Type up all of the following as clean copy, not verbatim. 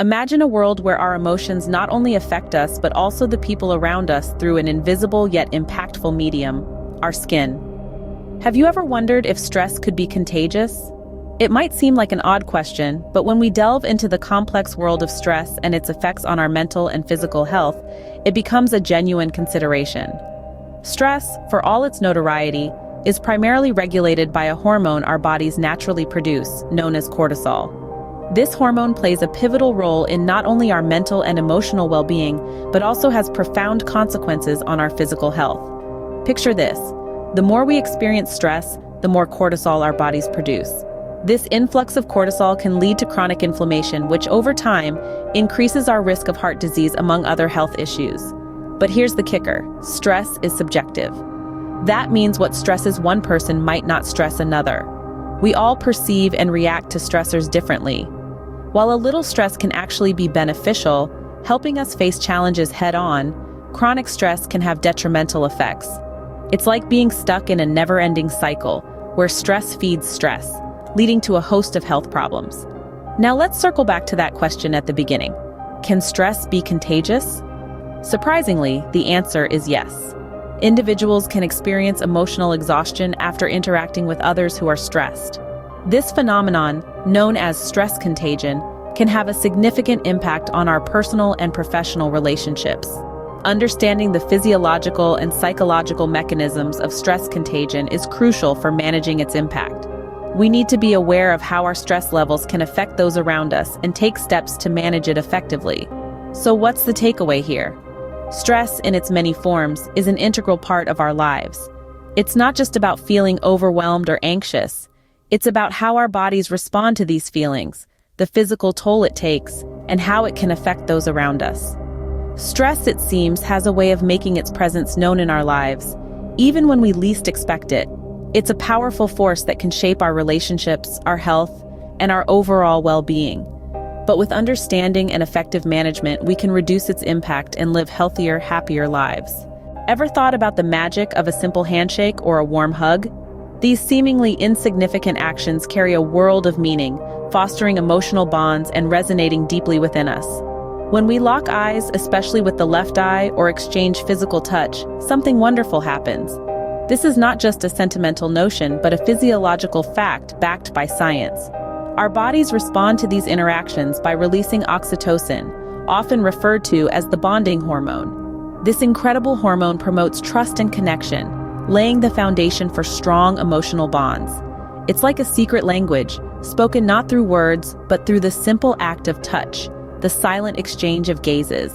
Imagine a world where our emotions not only affect us but also the people around us through an invisible yet impactful medium, our skin. Have you ever wondered if stress could be contagious? It might seem like an odd question, but when we delve into the complex world of stress and its effects on our mental and physical health, it becomes a genuine consideration. Stress, for all its notoriety, is primarily regulated by a hormone our bodies naturally produce, known as cortisol. This hormone plays a pivotal role in not only our mental and emotional well-being, but also has profound consequences on our physical health. Picture this: the more we experience stress, the more cortisol our bodies produce. This influx of cortisol can lead to chronic inflammation, which over time increases our risk of heart disease, among other health issues. But here's the kicker: stress is subjective. That means what stresses one person might not stress another. We all perceive and react to stressors differently. While a little stress can actually be beneficial, helping us face challenges head-on, chronic stress can have detrimental effects. It's like being stuck in a never-ending cycle, where stress feeds stress, leading to a host of health problems. Now let's circle back to that question at the beginning. Can stress be contagious? Surprisingly, the answer is yes. Individuals can experience emotional exhaustion after interacting with others who are stressed. This phenomenon, known as stress contagion, can have a significant impact on our personal and professional relationships. Understanding the physiological and psychological mechanisms of stress contagion is crucial for managing its impact. We need to be aware of how our stress levels can affect those around us and take steps to manage it effectively. So what's the takeaway here? Stress, in its many forms, is an integral part of our lives. It's not just about feeling overwhelmed or anxious. It's about how our bodies respond to these feelings, the physical toll it takes, and how it can affect those around us. Stress, it seems, has a way of making its presence known in our lives, even when we least expect it. It's a powerful force that can shape our relationships, our health, and our overall well-being. But with understanding and effective management, we can reduce its impact and live healthier, happier lives. Ever thought about the magic of a simple handshake or a warm hug? These seemingly insignificant actions carry a world of meaning, fostering emotional bonds and resonating deeply within us. When we lock eyes, especially with the left eye, or exchange physical touch, something wonderful happens. This is not just a sentimental notion, but a physiological fact backed by science. Our bodies respond to these interactions by releasing oxytocin, often referred to as the bonding hormone. This incredible hormone promotes trust and connection, laying the foundation for strong emotional bonds. It's like a secret language, spoken not through words, but through the simple act of touch, the silent exchange of gazes.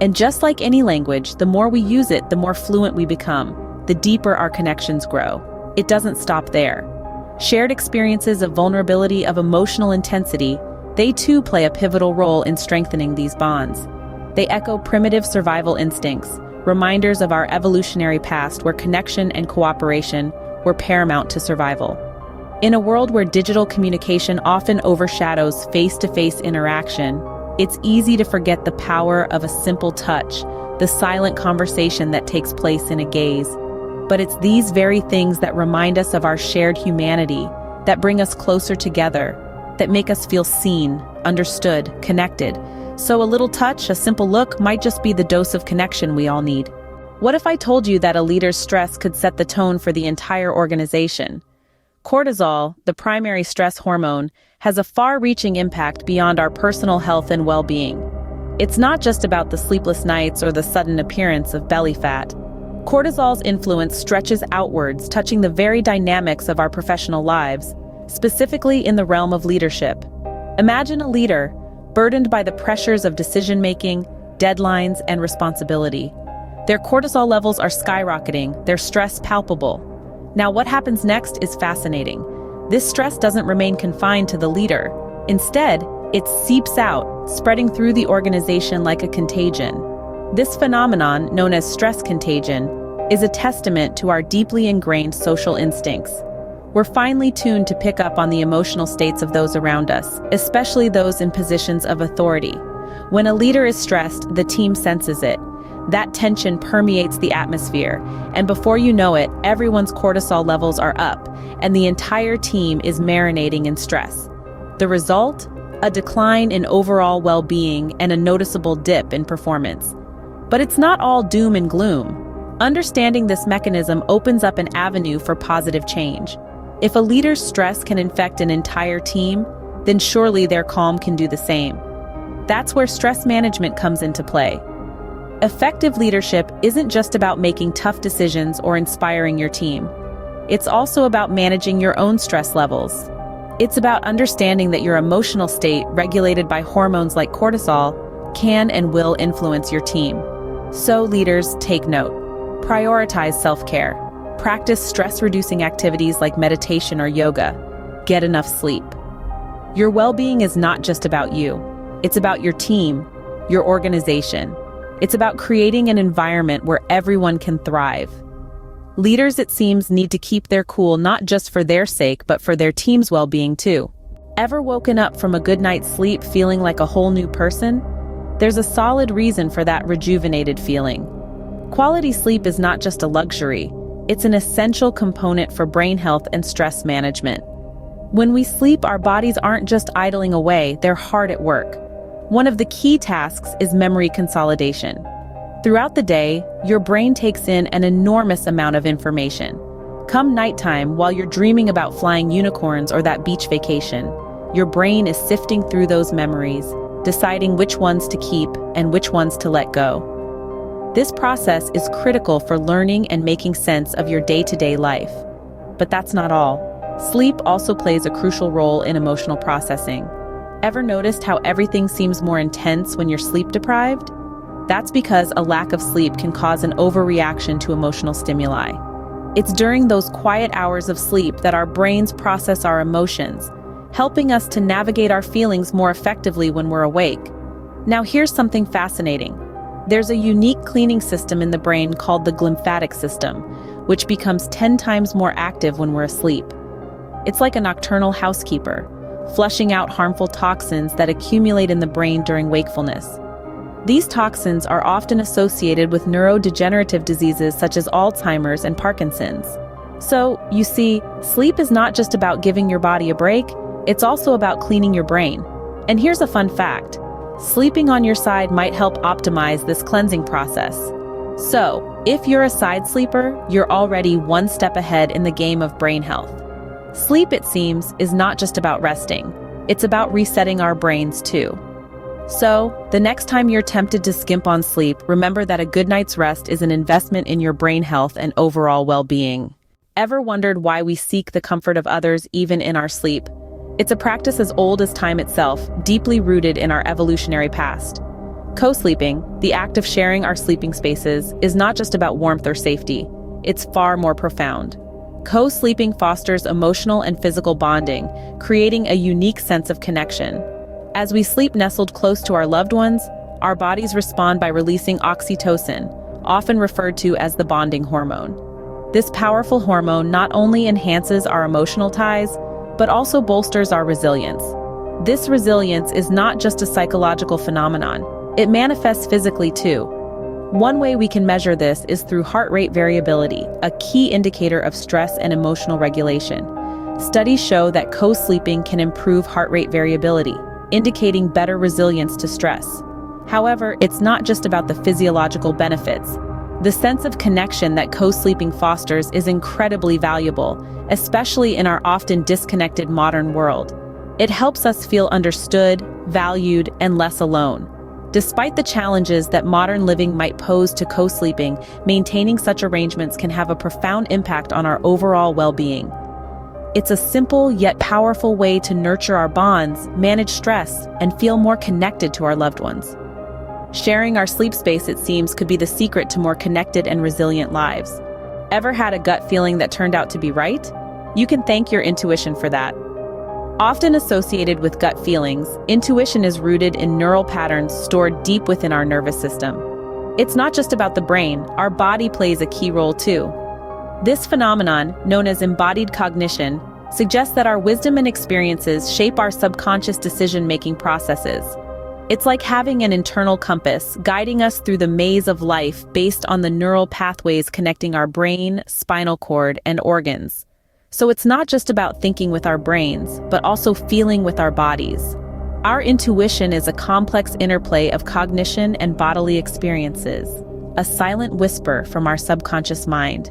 And just like any language, the more we use it, the more fluent we become, the deeper our connections grow. It doesn't stop there. Shared experiences of vulnerability, of emotional intensity, they too play a pivotal role in strengthening these bonds. They echo primitive survival instincts, reminders of our evolutionary past where connection and cooperation were paramount to survival. In a world where digital communication often overshadows face-to-face interaction, it's easy to forget the power of a simple touch, the silent conversation that takes place in a gaze. But it's these very things that remind us of our shared humanity, that bring us closer together, that make us feel seen, understood, connected. So a little touch, a simple look, might just be the dose of connection we all need. What if I told you that a leader's stress could set the tone for the entire organization? Cortisol, the primary stress hormone, has a far-reaching impact beyond our personal health and well-being. It's not just about the sleepless nights or the sudden appearance of belly fat. Cortisol's influence stretches outwards, touching the very dynamics of our professional lives, specifically in the realm of leadership. Imagine a leader burdened by the pressures of decision-making, deadlines, and responsibility. Their cortisol levels are skyrocketing, their stress palpable. Now, what happens next is fascinating. This stress doesn't remain confined to the leader. Instead, it seeps out, spreading through the organization like a contagion. This phenomenon, known as stress contagion, is a testament to our deeply ingrained social instincts. We're finely tuned to pick up on the emotional states of those around us, especially those in positions of authority. When a leader is stressed, the team senses it. That tension permeates the atmosphere, and before you know it, everyone's cortisol levels are up, and the entire team is marinating in stress. The result? a decline in overall well-being, and a noticeable dip in performance. But it's not all doom and gloom. Understanding this mechanism opens up an avenue for positive change. If a leader's stress can infect an entire team, then surely their calm can do the same. That's where stress management comes into play. Effective leadership isn't just about making tough decisions or inspiring your team. It's also about managing your own stress levels. It's about understanding that your emotional state, regulated by hormones like cortisol, can and will influence your team. So leaders, take note. Prioritize self-care. Practice stress-reducing activities like meditation or yoga. Get enough sleep. Your well-being is not just about you. It's about your team, your organization. It's about creating an environment where everyone can thrive. Leaders, it seems, need to keep their cool not just for their sake, but for their team's well-being too. Ever woken up from a good night's sleep feeling like a whole new person? There's a solid reason for that rejuvenated feeling. Quality sleep is not just a luxury. It's an essential component for brain health and stress management. When we sleep, our bodies aren't just idling away, they're hard at work. One of the key tasks is memory consolidation. Throughout the day, your brain takes in an enormous amount of information. Come nighttime, while you're dreaming about flying unicorns or that beach vacation, your brain is sifting through those memories, deciding which ones to keep and which ones to let go. This process is critical for learning and making sense of your day-to-day life. But that's not all. Sleep also plays a crucial role in emotional processing. Ever noticed how everything seems more intense when you're sleep-deprived? That's because a lack of sleep can cause an overreaction to emotional stimuli. It's during those quiet hours of sleep that our brains process our emotions, helping us to navigate our feelings more effectively when we're awake. Now here's something fascinating. There's a unique cleaning system in the brain called the glymphatic system, which becomes 10 times more active when we're asleep. It's like a nocturnal housekeeper, flushing out harmful toxins that accumulate in the brain during wakefulness. These toxins are often associated with neurodegenerative diseases such as Alzheimer's and Parkinson's. So, you see, sleep is not just about giving your body a break, it's also about cleaning your brain. And here's a fun fact. Sleeping on your side might help optimize this cleansing process. So, if you're a side sleeper, you're already one step ahead in the game of brain health. Sleep, it seems, is not just about resting. It's about resetting our brains too. So, the next time you're tempted to skimp on sleep, remember that a good night's rest is an investment in your brain health and overall well-being. Ever wondered why we seek the comfort of others even in our sleep? It's a practice as old as time itself, deeply rooted in our evolutionary past. Co-sleeping, the act of sharing our sleeping spaces, is not just about warmth or safety. It's far more profound. Co-sleeping fosters emotional and physical bonding, creating a unique sense of connection. As we sleep nestled close to our loved ones, our bodies respond by releasing oxytocin, often referred to as the bonding hormone. This powerful hormone not only enhances our emotional ties, but also bolsters our resilience. This resilience is not just a psychological phenomenon, it manifests physically too. One way we can measure this is through heart rate variability, a key indicator of stress and emotional regulation. Studies show that co-sleeping can improve heart rate variability, indicating better resilience to stress. However, it's not just about the physiological benefits. The sense of connection that co-sleeping fosters is incredibly valuable, especially in our often disconnected modern world. It helps us feel understood, valued, and less alone. Despite the challenges that modern living might pose to co-sleeping, maintaining such arrangements can have a profound impact on our overall well-being. It's a simple yet powerful way to nurture our bonds, manage stress, and feel more connected to our loved ones. Sharing our sleep space, it seems, could be the secret to more connected and resilient lives. Ever had a gut feeling that turned out to be right? You can thank your intuition for that. Often associated with gut feelings, intuition is rooted in neural patterns stored deep within our nervous system. It's not just about the brain, our body plays a key role too. This phenomenon, known as embodied cognition, suggests that our wisdom and experiences shape our subconscious decision-making processes. It's like having an internal compass guiding us through the maze of life based on the neural pathways connecting our brain, spinal cord, and organs. So it's not just about thinking with our brains, but also feeling with our bodies. Our intuition is a complex interplay of cognition and bodily experiences, a silent whisper from our subconscious mind.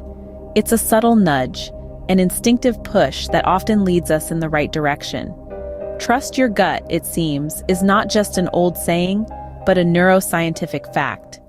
It's a subtle nudge, an instinctive push that often leads us in the right direction. Trust your gut, it seems, is not just an old saying, but a neuroscientific fact.